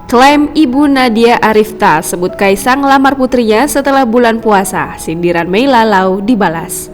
Klaim Ibu Nadia Arifta sebut Kaisang lamar putrinya setelah bulan puasa, sindiran Mei Lalau dibalas.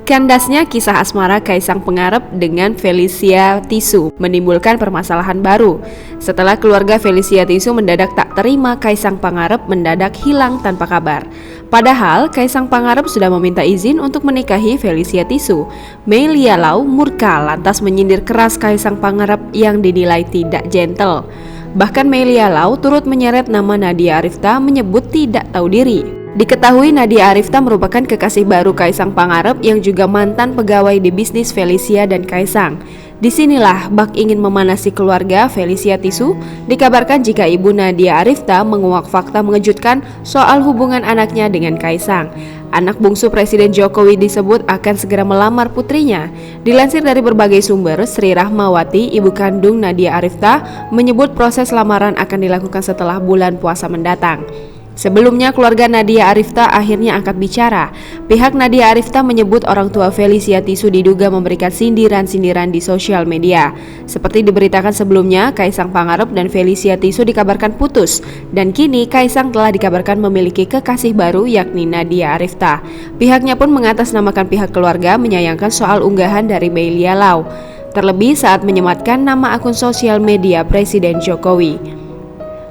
Kandasnya kisah asmara Kaisang Pangarep dengan Felicia Tisu menimbulkan permasalahan baru setelah keluarga Felicia Tisu mendadak tak terima Kaisang Pangarep mendadak hilang tanpa kabar. Padahal Kaisang Pangarep sudah meminta izin untuk menikahi Felicia Tisu. Mei Lalau murka lantas menyindir keras Kaisang Pangarep yang dinilai tidak gentle. Bahkan Mei Lalau turut menyeret nama Nadia Arifta menyebut tidak tahu diri. Diketahui Nadia Arifta merupakan kekasih baru Kaisang Pangarep yang juga mantan pegawai di bisnis Felicia dan Kaisang. Disinilah bak ingin memanasi keluarga Felicia Tisu. Dikabarkan jika Ibu Nadia Arifta menguak fakta mengejutkan soal hubungan anaknya dengan Kaisang. Anak bungsu Presiden Jokowi disebut akan segera melamar putrinya. Dilansir dari berbagai sumber, Sri Rahmawati, ibu kandung Nadia Arifta, menyebut proses lamaran akan dilakukan setelah bulan puasa mendatang. Sebelumnya keluarga Nadia Arifta akhirnya angkat bicara. Pihak Nadia Arifta menyebut orang tua Felicia Tisu diduga memberikan sindiran-sindiran di sosial media. Seperti diberitakan sebelumnya, Kaisang Pangarep dan Felicia Tisu dikabarkan putus. Dan kini Kaisang telah dikabarkan memiliki kekasih baru yakni Nadia Arifta. Pihaknya pun mengatasnamakan pihak keluarga menyayangkan soal unggahan dari Mei Lalau. Terlebih saat menyematkan nama akun sosial media Presiden Jokowi.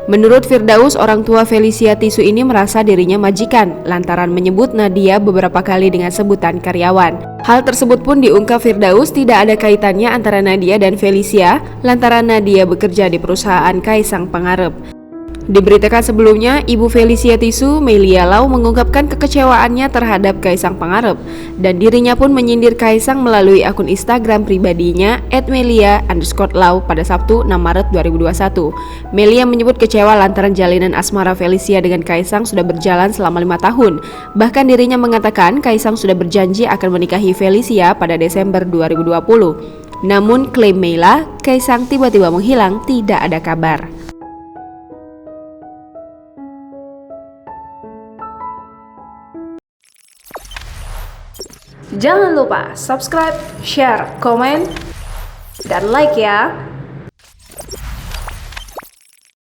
Menurut Firdaus, orang tua Felicia Tisu ini merasa dirinya majikan lantaran menyebut Nadia beberapa kali dengan sebutan karyawan. Hal tersebut pun diungkap Firdaus tidak ada kaitannya antara Nadia dan Felicia lantaran Nadia bekerja di perusahaan Kaisang Pangarep. Diberitakan sebelumnya, Ibu Felicia Tisu, Mei Lalau mengungkapkan kekecewaannya terhadap Kaisang Pangarep dan dirinya pun menyindir Kaisang melalui akun Instagram pribadinya @melia_lau pada Sabtu 6 Maret 2021. Melia menyebut kecewa lantaran jalinan asmara Felicia dengan Kaisang sudah berjalan selama 5 tahun. Bahkan dirinya mengatakan Kaisang sudah berjanji akan menikahi Felicia pada Desember 2020. Namun klaim Meila, Kaisang tiba-tiba menghilang, tidak ada kabar. Jangan lupa subscribe, share, komen, dan like ya.